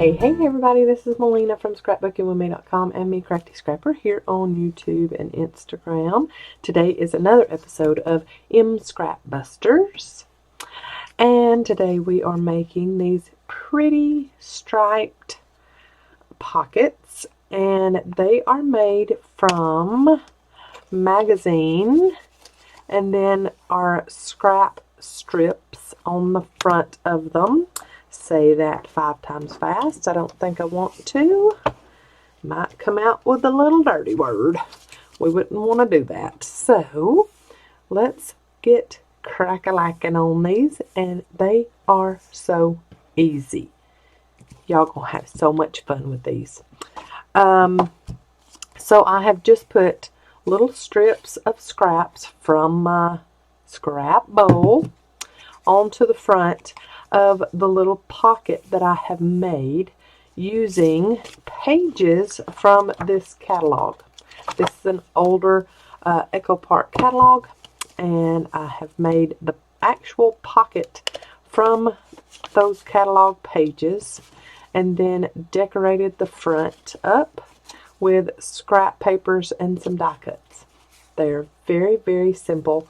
Hey everybody, this is Melina from ScrapbookingwithME.com and Me Crafty Scrapper here on YouTube and Instagram. Today is another episode of Scrap Busters. And today we are making these pretty striped pockets, and they are made from magazine and then our scrap strips on the front of them. Say that 5 times fast. I don't think I want to. Might come out with a little dirty word. We wouldn't want to do that. So let's get crack-a-lacking on these, and they are so easy. Y'all gonna have so much fun with these. So I have just put little strips of scraps from my scrap bowl onto the front of the little pocket that I have made using pages from this catalog. This is an older Echo Park catalog, and I have made the actual pocket from those catalog pages and then decorated the front up with scrap papers and some die cuts. They're very, very simple,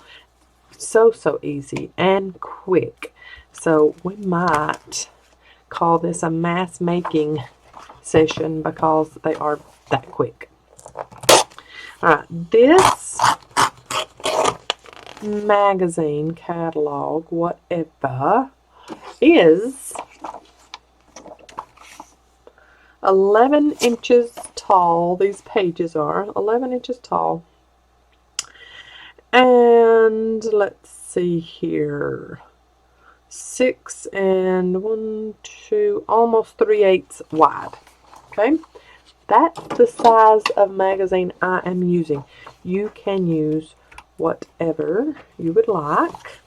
so easy and quick. So we might call this a mass making session because they are that quick. Alright, this magazine catalog, whatever, is 11 inches tall. These pages are 11 inches tall. And let's see here. 6 and 1, 2, almost 3/8 wide. Okay, that's the size of magazine I am using. You can use whatever you would like,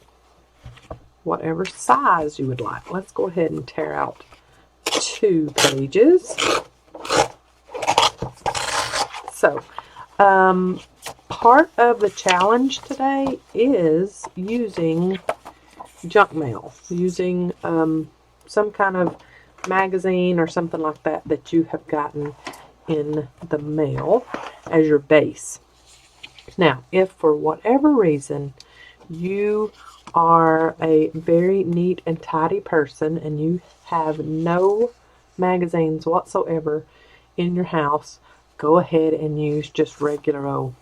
whatever size you would like. Let's go ahead and tear out 2 pages. So, part of the challenge today is using junk mail, using some kind of magazine or something like that that you have gotten in the mail as your base. Now, if for whatever reason you are a very neat and tidy person and you have no magazines whatsoever in your house, go ahead and use just regular old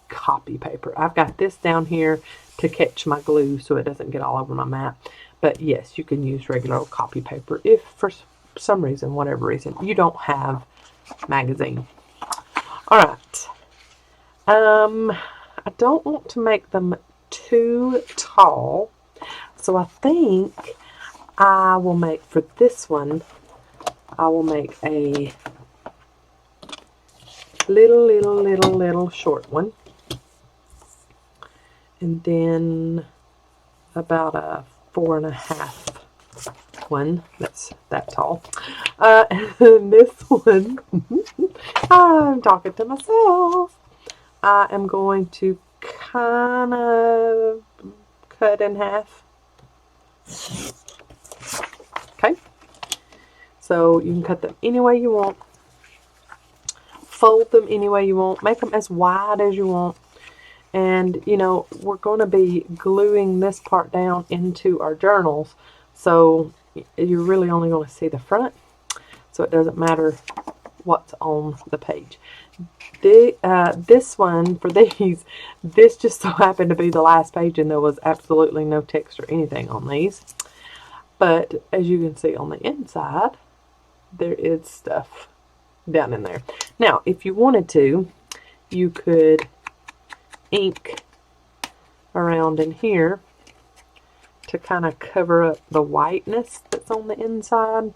copy paper. I've got this down here to catch my glue so it doesn't get all over my mat. But yes, you can use regular old copy paper if for some reason, whatever reason, you don't have magazine. Alright. I don't want to make them too tall, so I think I will make, for this one, I will make a little short one. And then about a 4.5 one that's that tall. And this one, I'm talking to myself. I am going to kind of cut in half. Okay. So you can cut them any way you want. Fold them any way you want. Make them as wide as you want. And, you know, we're going to be gluing this part down into our journals, so you're really only going to see the front, so it doesn't matter what's on the page. This one, for these, this just so happened to be the last page, and there was absolutely no text or anything on these. But, as you can see on the inside, there is stuff down in there. Now, if you wanted to, you could ink around in here to kind of cover up the whiteness that's on the inside,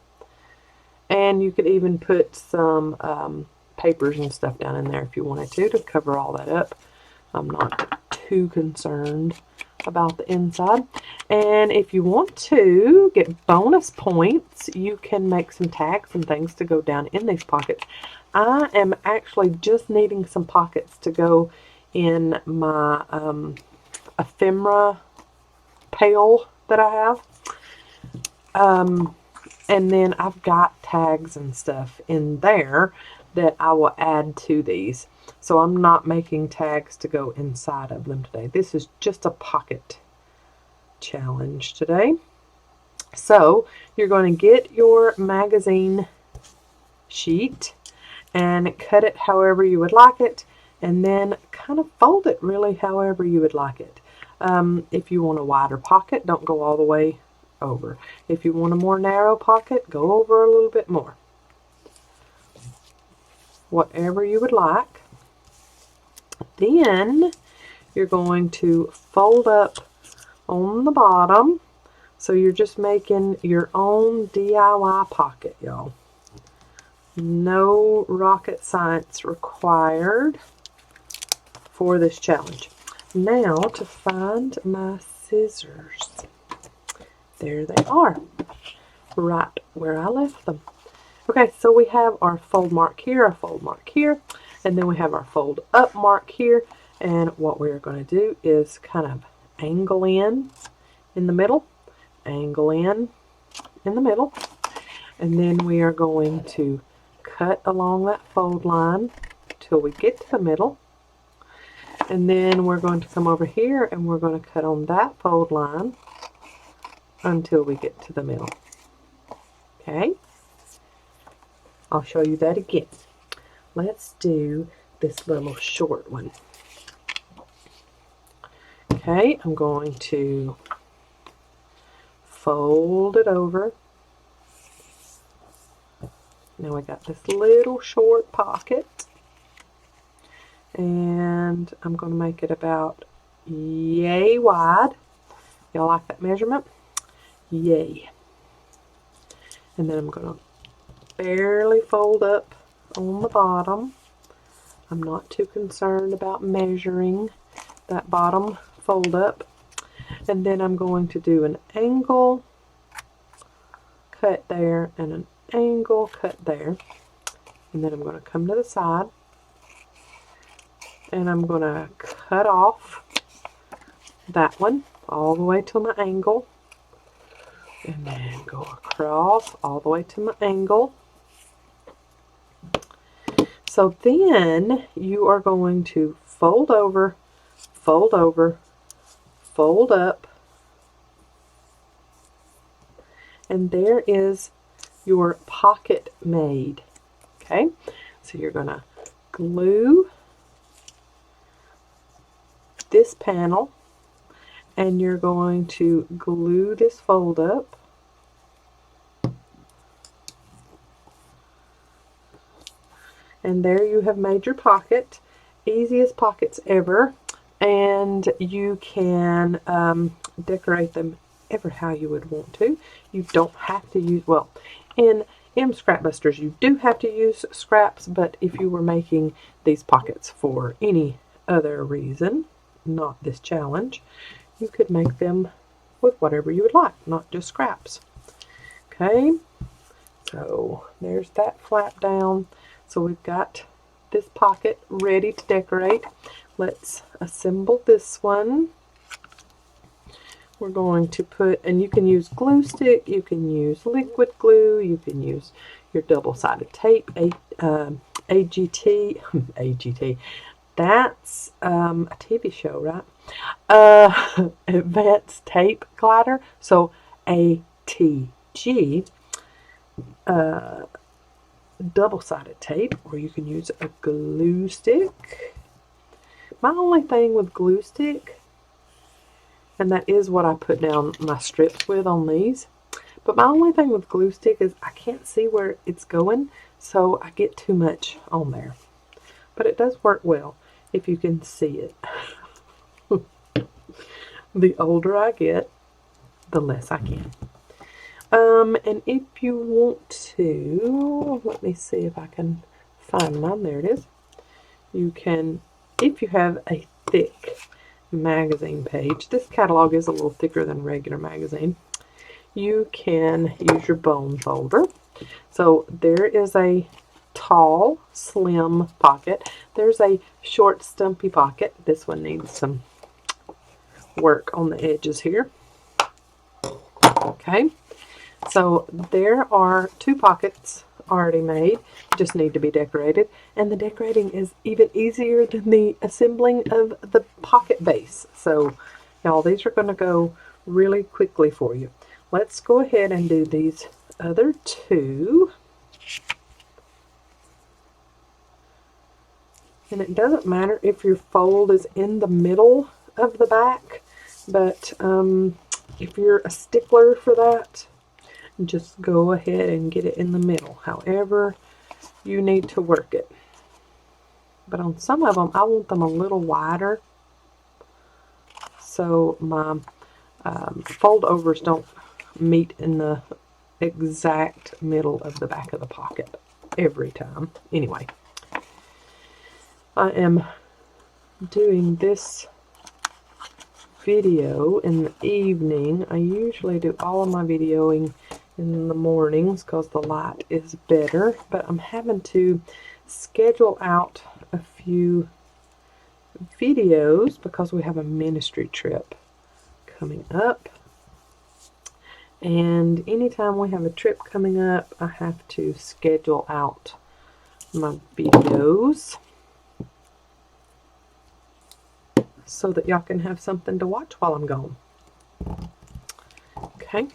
and you could even put some papers and stuff down in there if you wanted to cover all that up. I'm not too concerned about the inside. And if you want to get bonus points, you can make some tags and things to go down in these pockets. I am actually just needing some pockets to go in my ephemera pail that I have. And then I've got tags and stuff in there that I will add to these. So I'm not making tags to go inside of them today. This is just a pocket challenge today. So you're going to get your magazine sheet and cut it however you would like it, and then kind of fold it really however you would like it. If you want a wider pocket, don't go all the way over. If you want a more narrow pocket, go over a little bit more. Whatever you would like. Then you're going to fold up on the bottom. So you're just making your own DIY pocket, y'all. No rocket science required for this challenge. Now to find my scissors. There they are, right where I left them. Okay, so we have our fold mark here, a fold mark here, and then we have our fold up mark here. And what we're going to do is kind of angle in the middle, angle in the middle, and then we are going to cut along that fold line till we get to the middle. And then we're going to come over here and we're going to cut on that fold line until we get to the middle. Okay, I'll show you that again. Let's do this little short one. Okay, I'm going to fold it over. Now we got this little short pocket, and I'm going to make it about yay wide. Y'all like that measurement? Yay. And then I'm going to barely fold up on the bottom. I'm not too concerned about measuring that bottom fold up. And then I'm going to do an angle cut there and an angle cut there. And then I'm going to come to the side and I'm going to cut off that one all the way to my angle, and then go across all the way to my angle. So then you are going to fold over, fold over, fold up, and there is your pocket made. Okay, so you're going to glue this panel, and you're going to glue this fold up, and there you have made your pocket. Easiest pockets ever, and you can decorate them ever how you would want to. You don't have to use, well, in Scrapbusters you do have to use scraps, but if you were making these pockets for any other reason, not this challenge, you could make them with whatever you would like, not just scraps. Okay, so there's that flap down. So we've got this pocket ready to decorate. Let's assemble this one. We're going to put, and you can use glue stick, you can use liquid glue, you can use your double-sided tape, AGT, AGT. That's a TV show, right? Advanced Tape Glider. So ATG, double-sided tape, or you can use a glue stick. My only thing with glue stick, and that is what I put down my strips with on these, but my only thing with glue stick is I can't see where it's going, so I get too much on there. But it does work well if you can see it. The older I get, the less I can. And if you want to, let me see if I can find mine. There it is. You can, if you have a thick magazine page, this catalog is a little thicker than regular magazine, you can use your bone folder. So there is a tall, slim pocket. There's a short, stumpy pocket. This one needs some work on the edges here. Okay, So there are 2 pockets already made, just need to be decorated, and the decorating is even easier than the assembling of the pocket base. So y'all, these are going to go really quickly for you. Let's go ahead and do these other 2. And it doesn't matter if your fold is in the middle of the back, but if you're a stickler for that, just go ahead and get it in the middle, however you need to work it. But on some of them, I want them a little wider, so my fold overs don't meet in the exact middle of the back of the pocket every time. Anyway, I am doing this video in the evening. I usually do all of my videoing in the mornings because the light is better, but I'm having to schedule out a few videos because we have a ministry trip coming up, and anytime we have a trip coming up, I have to schedule out my videos so that y'all can have something to watch while I'm gone. Okay,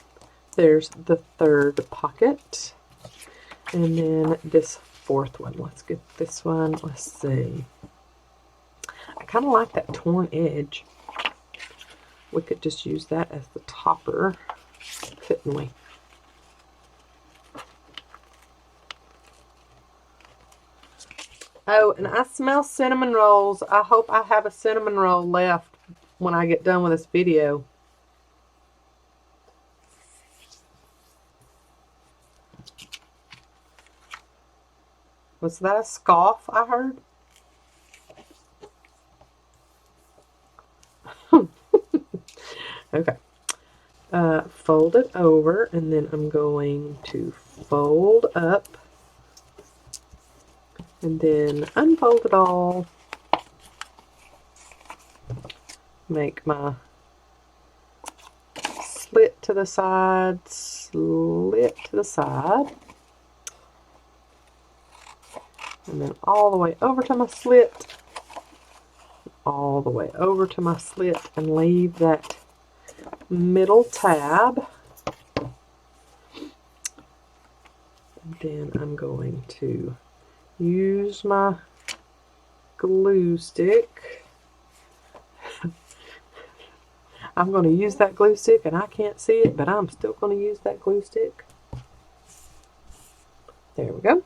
there's the 3rd pocket, and then this 4th one. Let's get this one. Let's see. I kind of like that torn edge. We could just use that as the topper, couldn't we? Oh, and I smell cinnamon rolls. I hope I have a cinnamon roll left when I get done with this video. Was that a scoff I heard? Okay. Fold it over, and then I'm going to fold up, and then unfold it all. Make my slit to the side, slit to the side, and then all the way over to my slit, all the way over to my slit, and leave that middle tab. And then I'm going to use my glue stick. I'm going to use that glue stick, and I can't see it, but I'm still going to use that glue stick. There we go.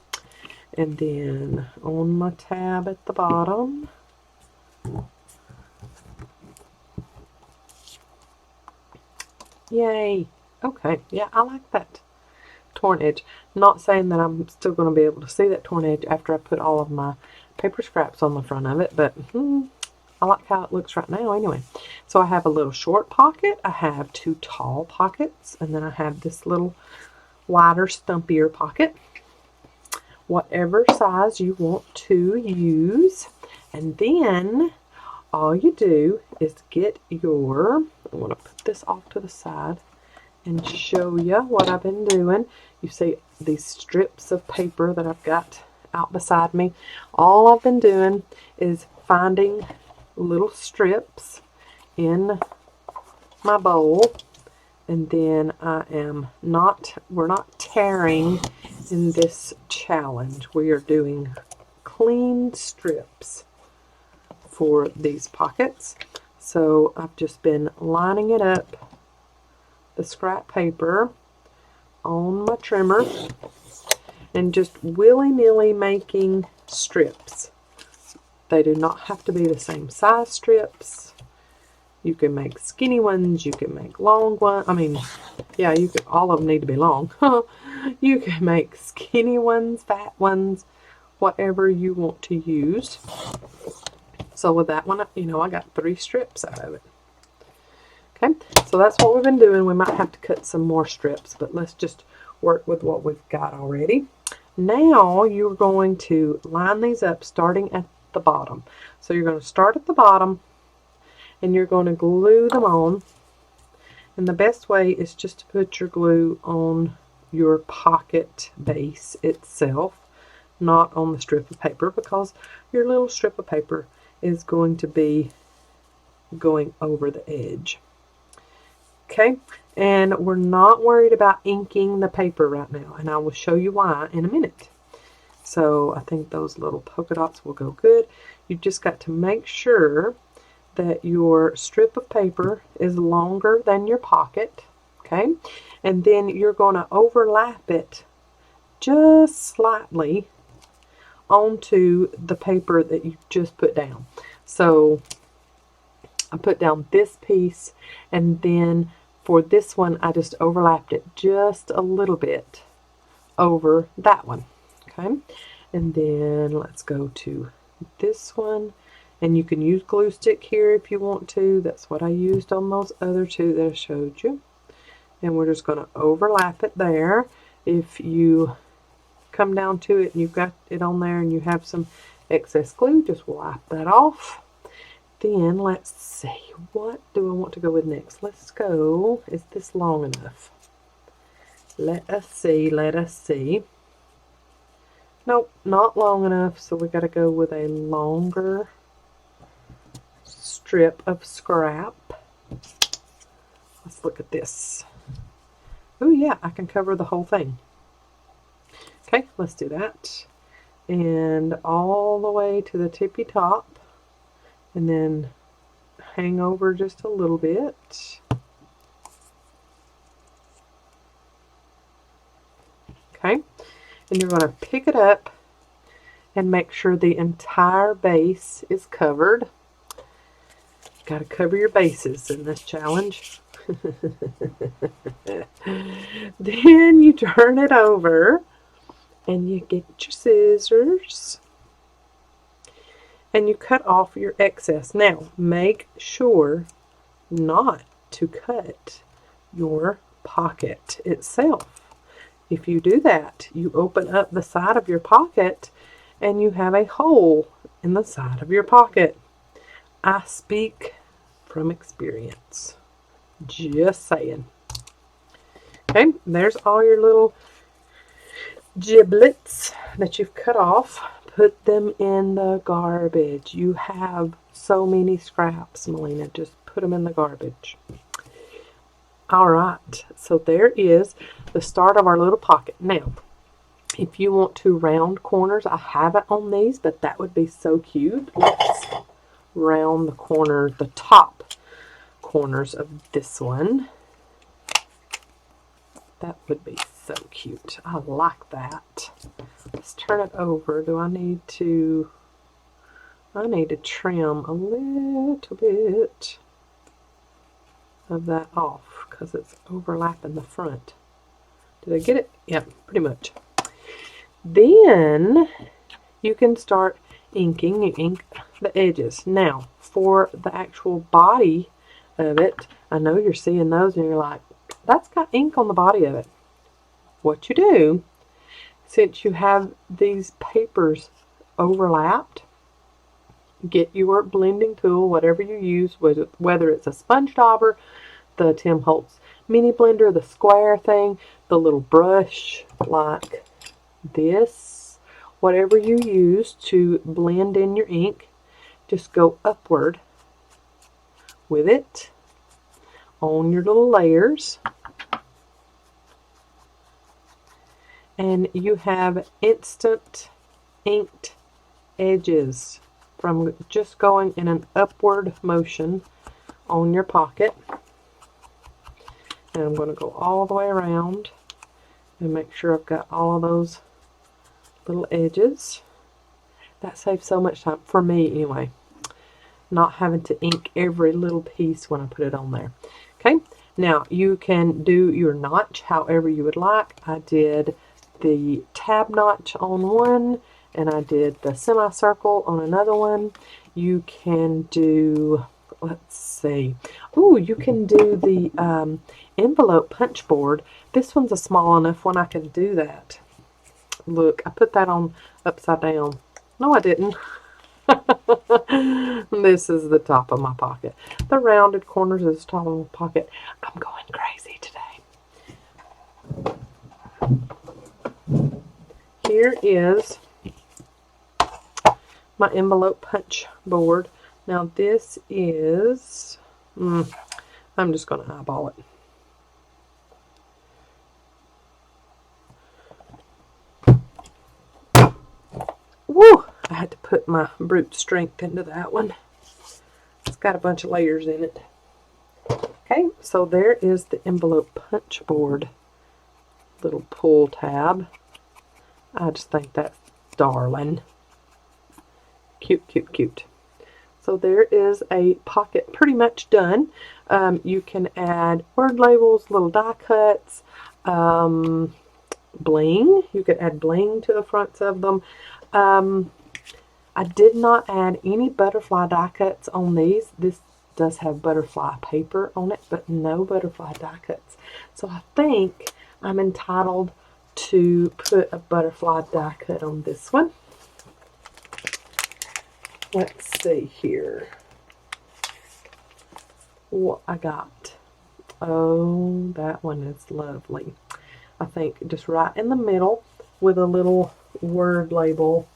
And then on my tab at the bottom, yay. Okay, yeah, I like that torn edge. Not saying that I'm still going to be able to see that torn edge after I put all of my paper scraps on the front of it, but I like how it looks right now anyway. So I have a little short pocket, I have 2 tall pockets, and then I have this little wider, stumpier pocket. Whatever size you want to use. And then all you do is get your, I'm going to put this off to the side and show you what I've been doing. You see these strips of paper that I've got out beside me. All I've been doing is finding little strips in my bowl, and then we're not tearing in this challenge. We are doing clean strips for these pockets. So I've just been lining it up, the scrap paper on my trimmer, and just willy-nilly making strips. They do not have to be the same size strips. You can make skinny ones, you can make long ones. I mean, yeah, you can, all of them need to be long. You can make skinny ones, fat ones, whatever you want to use. So with that one, you know, I got 3 strips out of it. Okay, so that's what we've been doing. We might have to cut some more strips, but let's just work with what we've got already. Now you're going to line these up starting at the bottom. So you're going to start at the bottom, and you're going to glue them on, And the best way is just to put your glue on your pocket base itself, not on the strip of paper, because your little strip of paper is going to be going over the edge. Okay, and we're not worried about inking the paper right now, and I will show you why in a minute. So I think those little polka dots will go good. You just got to make sure that your strip of paper is longer than your pocket, okay? And then you're going to overlap it just slightly onto the paper that you just put down. So I put down this piece, and then for this one I just overlapped it just a little bit over that one, okay? And then let's go to this one. And you can use glue stick here if you want to. That's what I used on those other two that I showed you. And we're just going to overlap it there. If you come down to it and you've got it on there and you have some excess glue, just wipe that off. Then let's see, what do I want to go with next? Let's go, is this long enough? Let us see, let us see. Nope, not long enough, so we got to go with a longer strip of scrap. Let's look at this. Oh yeah, I can cover the whole thing. Okay, let's do that. And all the way to the tippy top, and then hang over just a little bit. Okay, and you're going to pick it up and make sure the entire base is covered. Got to cover your bases in this challenge. Then you turn it over and you get your scissors and you cut off your excess. Now make sure not to cut your pocket itself. If you do that, you open up the side of your pocket and you have a hole in the side of your pocket. I speak from experience. Just saying. Okay, there's all your little giblets that you've cut off. Put them in the garbage. You have so many scraps, Melina. Just put them in the garbage. Alright, so there is the start of our little pocket. Now, if you want to round corners, I have it on these, but that would be so cute. Let's round the corner, the top corners of this one. That would be so cute. I like that. Let's turn it over. Do I need to trim a little bit of that off because it's overlapping the front. Did I get it? Yep, pretty much. Then you can start inking. You ink the edges. Now, for the actual body of it, I know you're seeing those and you're like, that's got ink on the body of it. What you do, since you have these papers overlapped, get your blending tool, whatever you use, whether it's a sponge dauber, the Tim Holtz mini blender, the square thing, the little brush like this, whatever you use to blend in your ink, just go upward with it on your little layers, and you have instant inked edges from just going in an upward motion on your pocket. And I'm going to go all the way around and make sure I've got all of those little edges. That saves so much time, for me anyway, not having to ink every little piece when I put it on there. Okay, now you can do your notch however you would like. I did the tab notch on one, and I did the semicircle on another one. You can do, let's see, ooh, you can do the envelope punch board. This one's a small enough one I can do that. Look, I put that on upside down. No, I didn't. This is the top of my pocket. The rounded corners is the top of my pocket. I'm going crazy today. Here is my envelope punch board. Now this is, I'm just going to eyeball it. Woo! I had to put my brute strength into that one. It's got a bunch of layers in it. Okay, so there is the envelope punch board. Little pull tab. I just think that's darling. Cute, cute, cute. So there is a pocket pretty much done. You can add word labels, little die cuts, bling. You could add bling to the fronts of them. I did not add any butterfly die cuts on these. This does have butterfly paper on it, but no butterfly die cuts. So I think I'm entitled to put a butterfly die cut on this one. Let's see here what I got. Oh, that one is lovely. I think just right in the middle with a little word label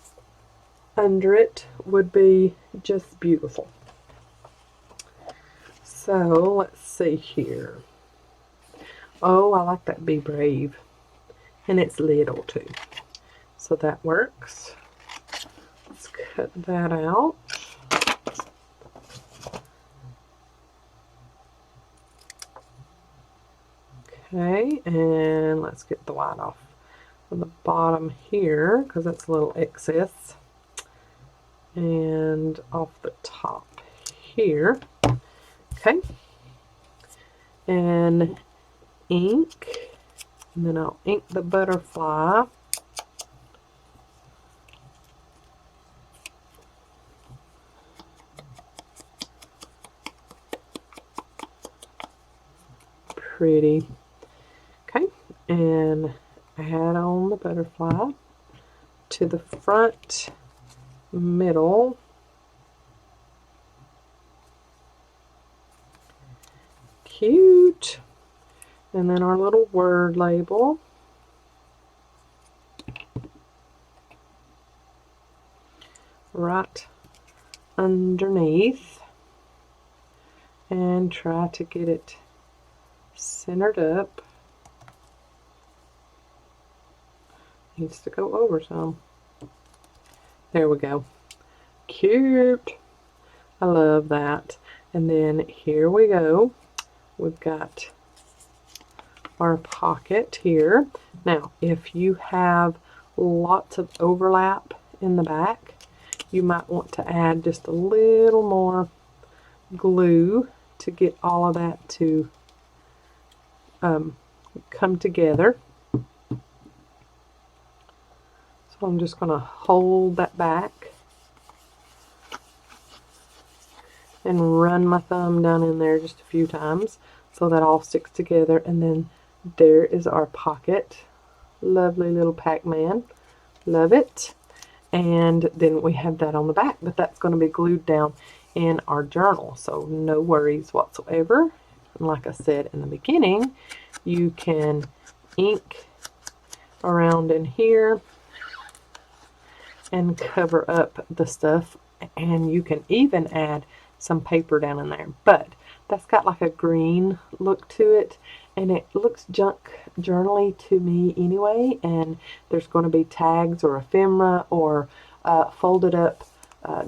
under it would be just beautiful. So let's see here. Oh, I like that Be Brave. And it's little too. So that works. Let's cut that out. Okay, and let's get the white off on the bottom here because that's a little excess. And off the top here. Okay. And ink. And then I'll ink the butterfly. Pretty. Okay. And add on the butterfly to the front, middle, cute, and then our little word label, right underneath, and try to get it centered up. Needs to go over some. There we go. Cute. I love that. And then here we go. We've got our pocket here. Now, if you have lots of overlap in the back, you might want to add just a little more glue to get all of that to come together. So I'm just going to hold that back and run my thumb down in there just a few times so that all sticks together. And then there is our pocket. Lovely little Pac-Man. Love it. And then we have that on the back, but that's going to be glued down in our journal, so no worries whatsoever. And like I said in the beginning, you can ink around in here and cover up the stuff, and you can even add some paper down in there, but that's got like a green look to it, and it looks junk journal-y to me anyway. And there's going to be tags or ephemera or folded up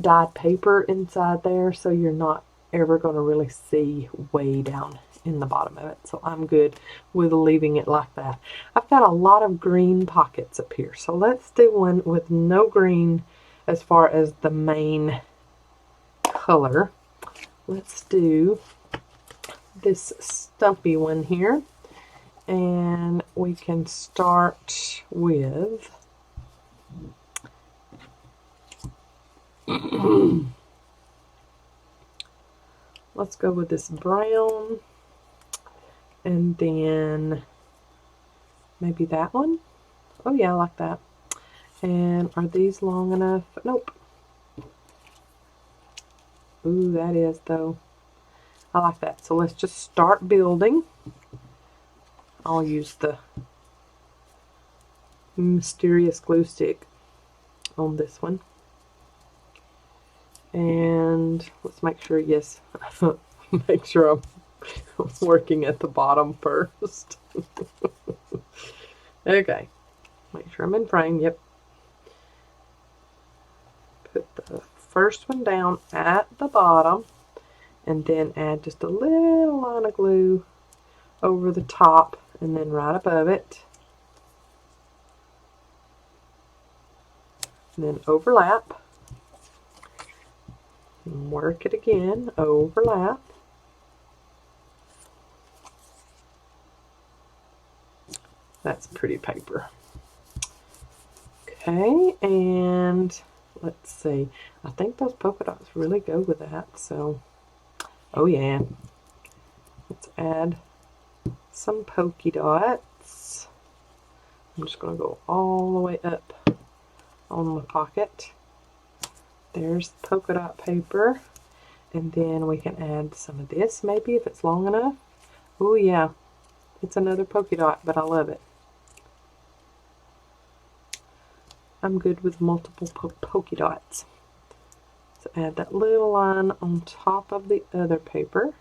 dyed paper inside there, so you're not ever going to really see way down in the bottom of it. So I'm good with leaving it like that. I've got a lot of green pockets up here, so let's do one with no green as far as the main color. Let's do this stumpy one here, and we can start with let's go with this brown, and then maybe that one. Oh yeah, I like that. And are these long enough? Nope. Ooh, that is though. I like that. So let's just start building. I'll use the mysterious glue stick on this one. And let's make sure, yes, make sure I'm working at the bottom first. Okay, make sure I'm in frame, yep. Put the first one down at the bottom and then add just a little line of glue over the top and then right above it. And then overlap. And work it again, overlap. That's pretty paper. Okay, and let's see. I think those polka dots really go with that, so, oh yeah. Let's add some polka dots. I'm just going to go all the way up on the pocket. There's the polka dot paper. And then we can add some of this, maybe, if it's long enough. Oh yeah, it's another polka dot, but I love it. I'm good with multiple polka dots. So add that little line on top of the other paper.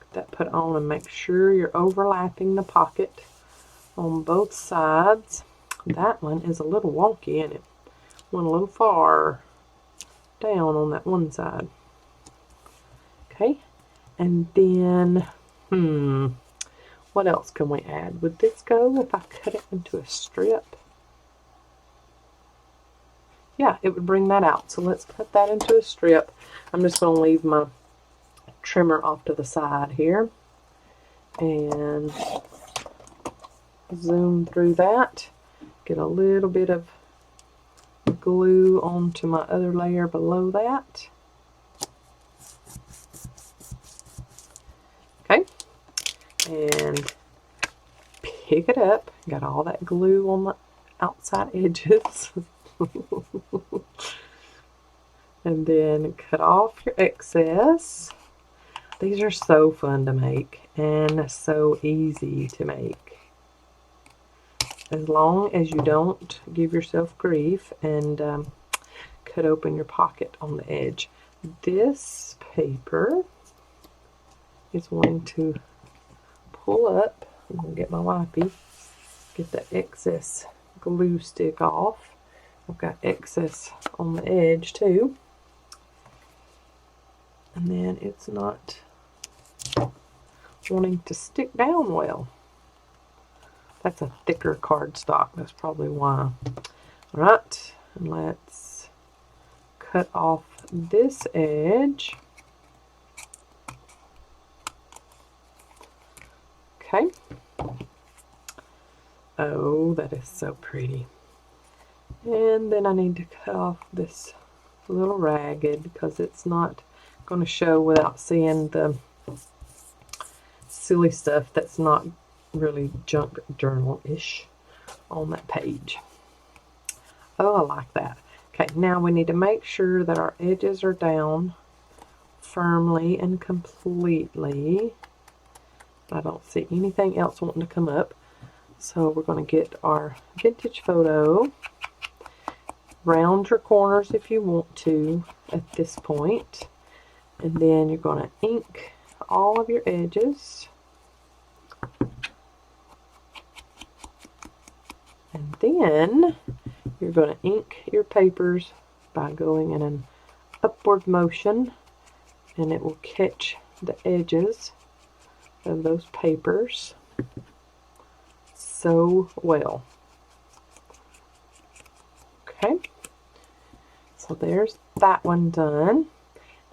Get that put on and make sure you're overlapping the pocket on both sides. That one is a little wonky, and it went a little far down on that one side. Okay, and then, what else can we add? Would this go if I cut it into a strip? Yeah, it would bring that out. So let's cut that into a strip. I'm just going to leave my trimmer off to the side here and zoom through that. Get a little bit of glue onto my other layer below that. Okay, and pick it up. Got all that glue on the outside edges. And then cut off your excess. These are so fun to make and so easy to make. As long as you don't give yourself grief and cut open your pocket on the edge. This paper is going to pull up. I'm going to get my wipey, get the excess glue stick off. I've got excess on the edge too. And then it's not wanting to stick down well. That's a thicker cardstock, that's probably why. Alright, and let's cut off this edge. Okay. Oh, that is so pretty. And then I need to cut off this little ragged because it's not going to show without seeing the silly stuff that's not really junk journal-ish on that page. Oh, I like that. Okay, now we need to make sure that our edges are down firmly and completely. I don't see anything else wanting to come up. So we're going to get our vintage photo. Round your corners if you want to at this point. And then you're going to ink all of your edges. And then you're going to ink your papers by going in an upward motion, and it will catch the edges of those papers so well. Okay, so there's that one done.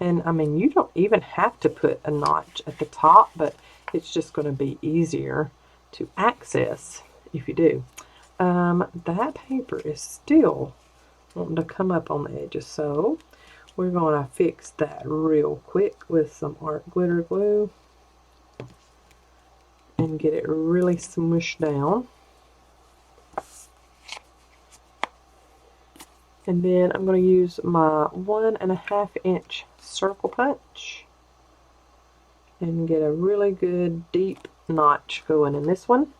And I mean, you don't even have to put a notch at the top, but it's just going to be easier to access if you do. That paper is still wanting to come up on the edges, so we're going to fix that real quick with some art glitter glue and get it really smushed down. And then I'm going to use my 1.5 inch circle punch and get a really good deep notch going in this one.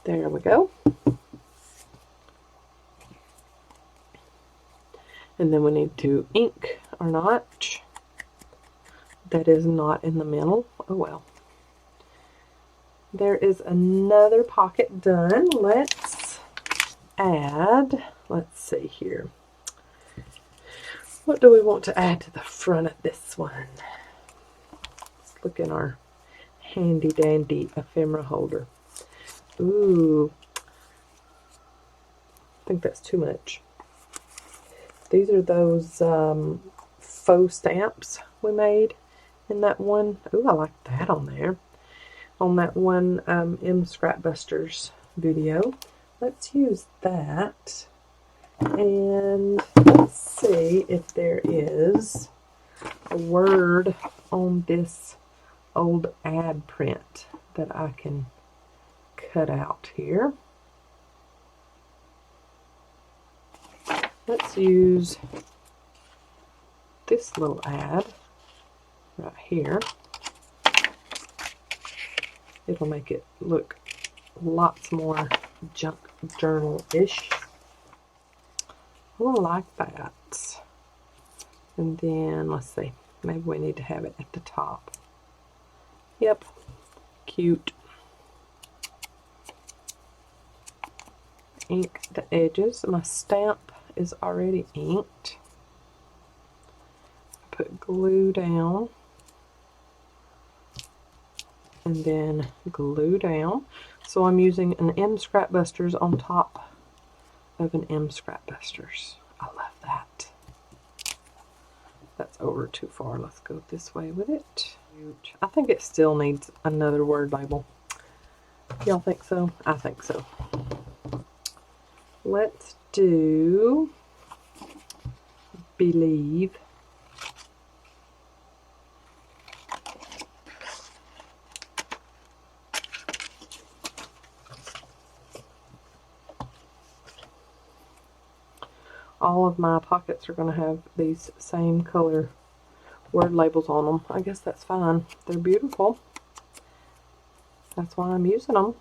There we go. And then we need to ink our notch. That is not in the middle. Oh well. There is another pocket done. Let's add, let's see here. What do we want to add to the front of this one? Let's look in our handy dandy ephemera holder. Ooh, I think that's too much. These are those faux stamps we made in that one. Ooh, I like that on there. On that one Scrapbusters video. Let's use that. And let's see if there is a word on this old ad print that I can cut out here. Let's use this little ad right here. It'll make it look lots more junk journal-ish. I like that. And then, let's see, maybe we need to have it at the top. Yep, cute. Ink the edges. My stamp is already inked. Put glue down. And then glue down. So I'm using an M Scrapbusters on top of an M Scrapbusters. I love that. That's over too far. Let's go this way with it. I think it still needs another word label. Y'all think so? I think so. Let's do believe. All of my pockets are going to have these same color word labels on them. I guess that's fine. They're beautiful. That's why I'm using them,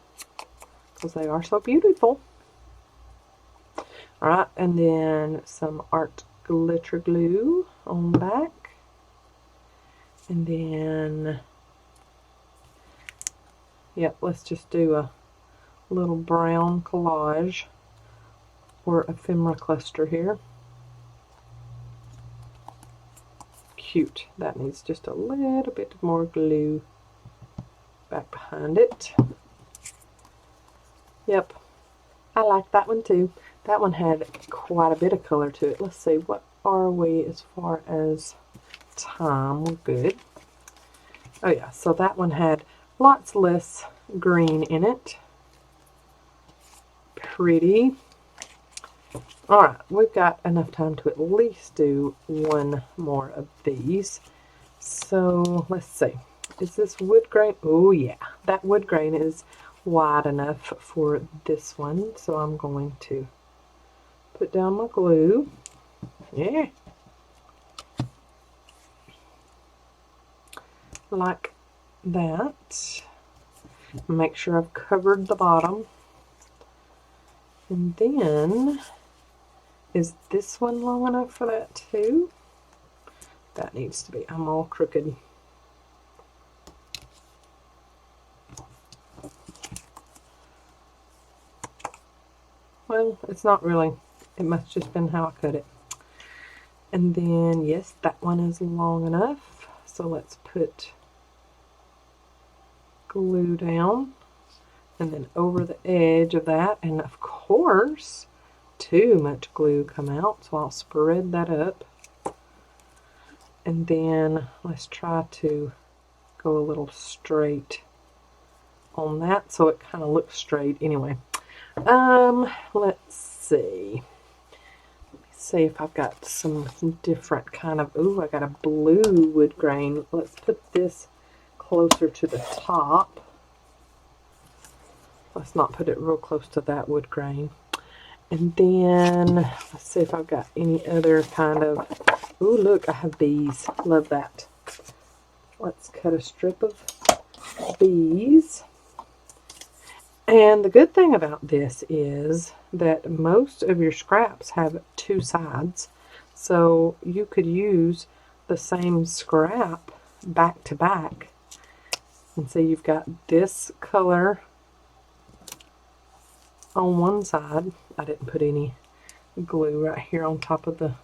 because they are so beautiful. Alright, and then some art glitter glue on the back. And then, yep, let's just do a little brown collage or ephemera cluster here. Cute. That needs just a little bit more glue back behind it. Yep, I like that one too. That one had quite a bit of color to it. Let's see, what are we as far as time? We're good. Oh yeah, so that one had lots less green in it. Pretty. Alright, we've got enough time to at least do one more of these. So, let's see. Is this wood grain? Oh yeah, that wood grain is wide enough for this one. So I'm going to put down my glue. Yeah. Like that. Make sure I've covered the bottom. And then, is this one long enough for that too? That needs to be. I'm all crooked. Well, it's not really. It must just been how I cut it. And then, yes, that one is long enough. So let's put glue down. And then over the edge of that. And of course, too much glue come out. So I'll spread that up. And then let's try to go a little straight on that. So it kind of looks straight anyway. Let's see. Let me see if I've got some different kind of, ooh, I got a blue wood grain. Let's put this closer to the top. Let's not put it real close to that wood grain. And then, let's see if I've got any other kind of, ooh, look, I have bees. Love that. Let's cut a strip of bees. And the good thing about this is that most of your scraps have two sides. So you could use the same scrap back to back. And so you've got this color on one side. I didn't put any glue right here on top of the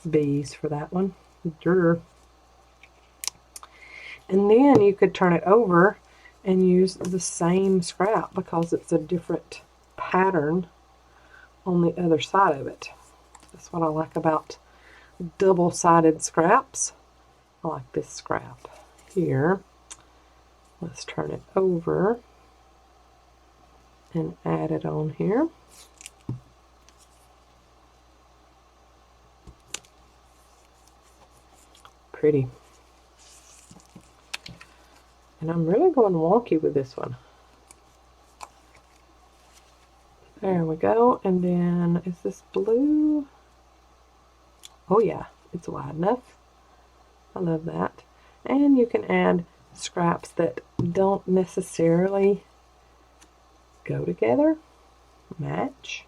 bees for that one. And then you could turn it over and use the same scrap because it's a different pattern on the other side of it. That's what I like about double-sided scraps. I like this scrap here. Let's turn it over and add it on here. Pretty. And I'm really going wonky with this one. There we go. And then, is this blue? Oh yeah, it's wide enough. I love that. And you can add scraps that don't necessarily go together, match.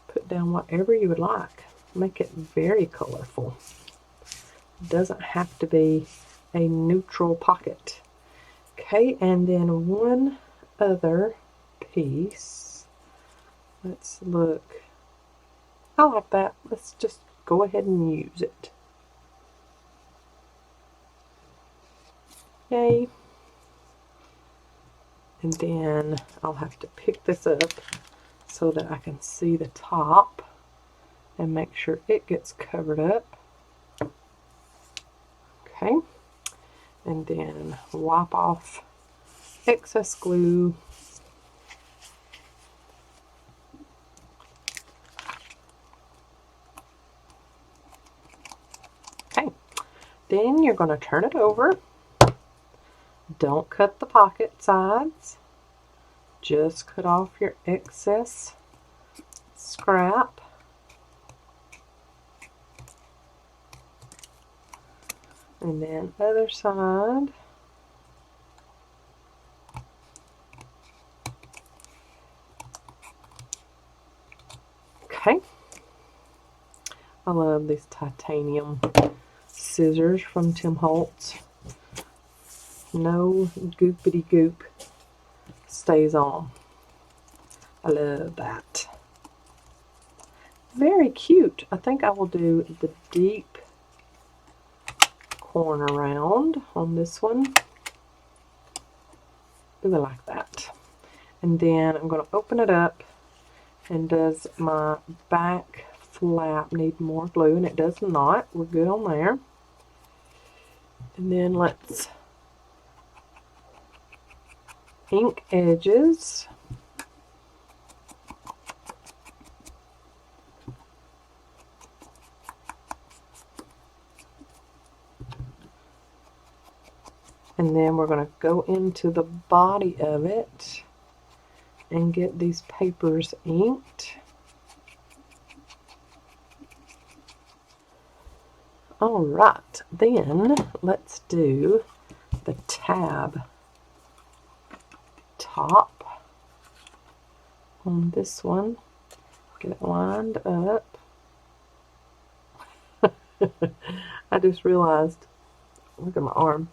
Put down whatever you would like. Make it very colorful. It doesn't have to be a neutral pocket. Okay, and then one other piece. Let's look. I like that. Let's just go ahead and use it. Yay. And then I'll have to pick this up so that I can see the top and make sure it gets covered up. Okay. And then wipe off excess glue. Okay. Then you're going to turn it over. Don't cut the pocket sides. Just cut off your excess scrap. And then other side. Okay. I love these titanium scissors from Tim Holtz. No goopity goop stays on. I love that. Very cute. I think I will do the deep corner round on this one. Ooh, I like that. And then I'm going to open it up. And does my back flap need more glue? And it does not. We're good on there. And then let's ink edges. And then we're going to go into the body of it and get these papers inked. Alright, then let's do the tab top on this one. Get it lined up. I just realized, look at my arm.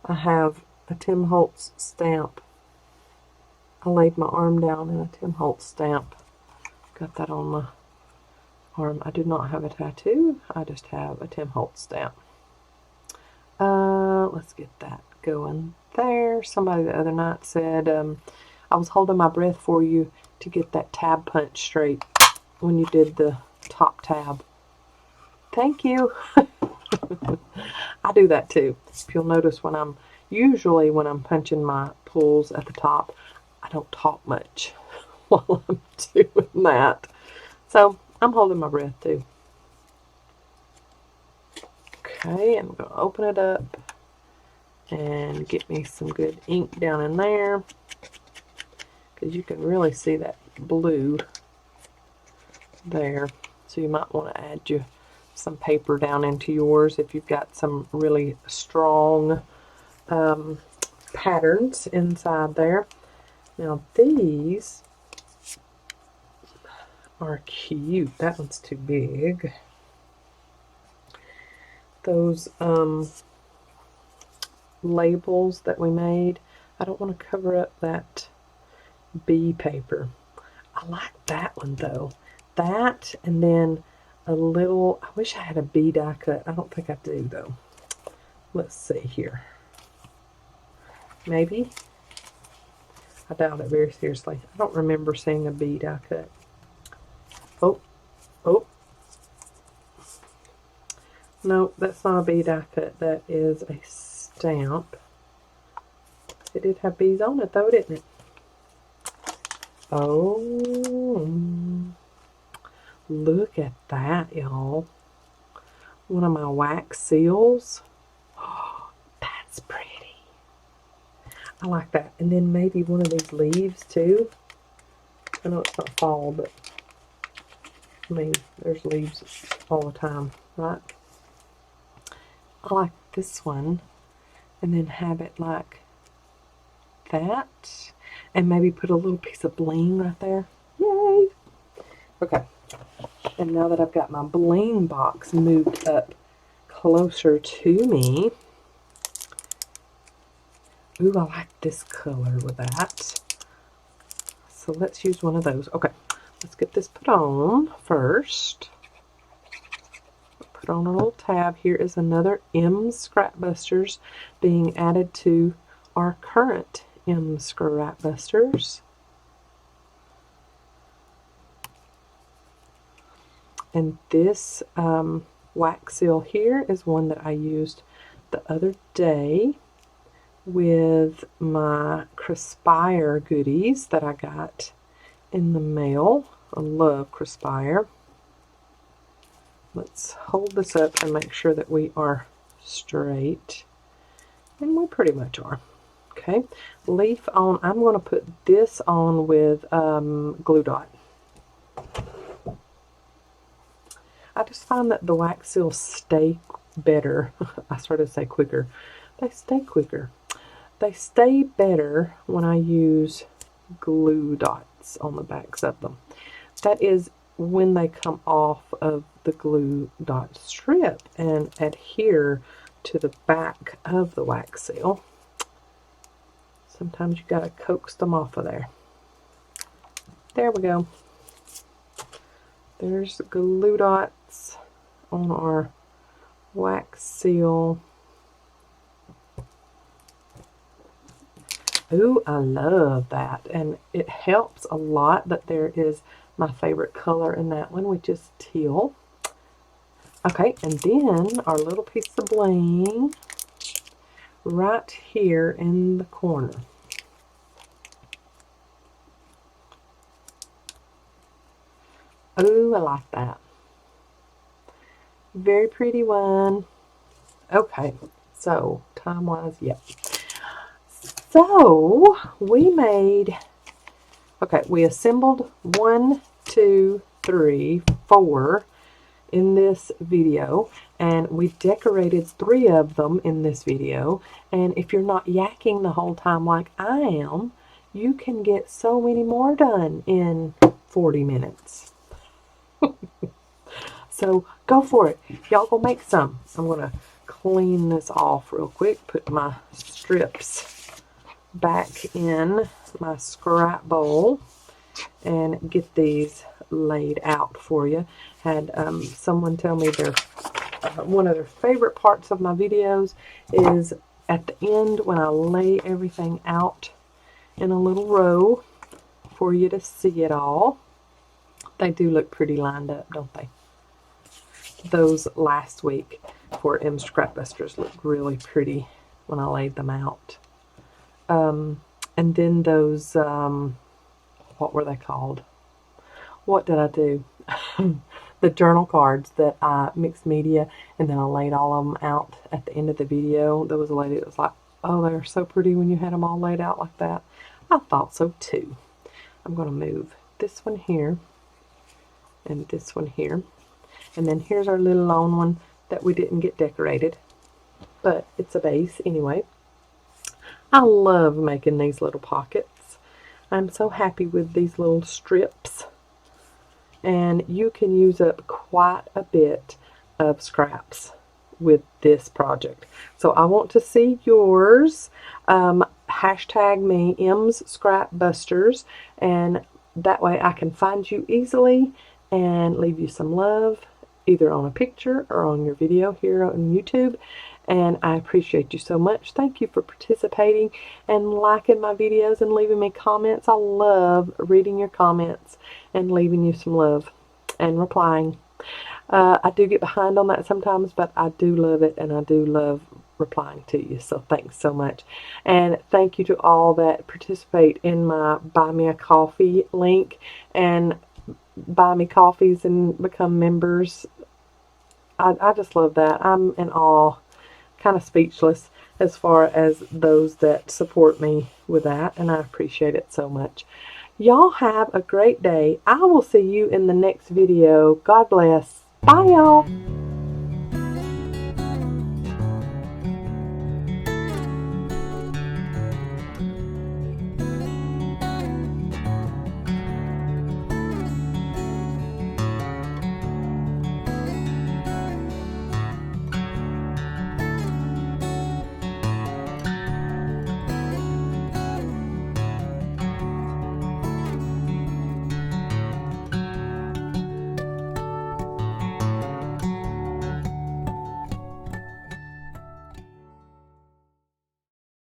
I have a Tim Holtz stamp. I laid my arm down in a Tim Holtz stamp. Got that on my arm. I do not have a tattoo. I just have a Tim Holtz stamp. Let's get that going there. Somebody the other night said, I was holding my breath for you to get that tab punch straight when you did the top tab. Thank you. I do that too. If you'll notice when I'm punching my pulls at the top, I don't talk much while I'm doing that. So I'm holding my breath too. Okay, I'm going to open it up and get me some good ink down in there. because you can really see that blue there. So you might want to add some paper down into yours if you've got some really strong patterns inside there. Now these are cute. That one's too big. Those labels that we made, I don't want to cover up that bee paper. I like that one though. That, and then a little, I wish I had a bee die cut. I don't think I do though. Let's see here. Maybe. I doubt it very seriously. I don't remember seeing a bee die cut. Oh, oh. No, that's not a bee die cut. That is a stamp. It did have bees on it though, didn't it? Oh, look at that, y'all. One of my wax seals. Oh, that's pretty. I like that. And then maybe one of these leaves too. I know it's not fall, but I mean, there's leaves all the time, right? I like this one. And then have it like that. And maybe put a little piece of bling right there. Yay! Okay. And now that I've got my bling box moved up closer to me. Ooh, I like this color with that. So let's use one of those. Okay. Let's get this put on first. Put on a little tab. Here is another M Scrapbusters being added to our current M Scrapbusters. And this wax seal here is one that I used the other day with my Crispire goodies that I got in the mail. I love Crispire. Let's hold this up and make sure that we are straight. And we pretty much are. Okay, leaf on. I'm going to put this on with glue dot. I just find that the wax seals stay better. I started to say quicker. They stay quicker. They stay better when I use glue dots on the backs of them. That is when they come off of the glue dot strip and adhere to the back of the wax seal. Sometimes you gotta coax them off of there. There we go. There's glue dots on our wax seal. Ooh, I love that. And it helps a lot that there is my favorite color in that one, which is teal. Okay, and then our little piece of bling right here in the corner. Ooh, I like that. Very pretty one. Okay, so time-wise, yep. So we made, okay, we assembled 1, 2, 3, 4 in this video, and we decorated 3 of them in this video. And if you're not yakking the whole time like I am, you can get so many more done in 40 minutes. So go for it. Y'all go make some. I'm going to clean this off real quick, put my strips back in my scrap bowl and get these laid out for you. Had someone tell me one of their favorite parts of my videos is at the end when I lay everything out in a little row for you to see it all. They do look pretty lined up, don't they? Those last week for M Scrapbusters looked really pretty when I laid them out. And then those, what were they called? What did I do? The journal cards that I mixed media, and then I laid all of them out at the end of the video. There was a lady that was like, oh, they were so pretty when you had them all laid out like that. I thought so too. I'm going to move this one here and this one here. And then here's our little lone one that we didn't get decorated, but it's a base anyway. I love making these little pockets. I'm so happy with these little strips. And you can use up quite a bit of scraps with this project. So I want to see yours. Hashtag me M's Scrap Busters, and that way I can find you easily and leave you some love, either on a picture or on your video here on YouTube. And I appreciate you so much. Thank you for participating and liking my videos and leaving me comments. I love reading your comments and leaving you some love and replying. I do get behind on that sometimes, but I do love it, and I do love replying to you. So thanks so much. And thank you to all that participate in my Buy Me a Coffee link and buy me coffees and become members. I just love that. I'm in awe, kind of speechless as far as those that support me with that, and I appreciate it so much. Y'all have a great day. I will see you in the next video. God bless. Bye, y'all.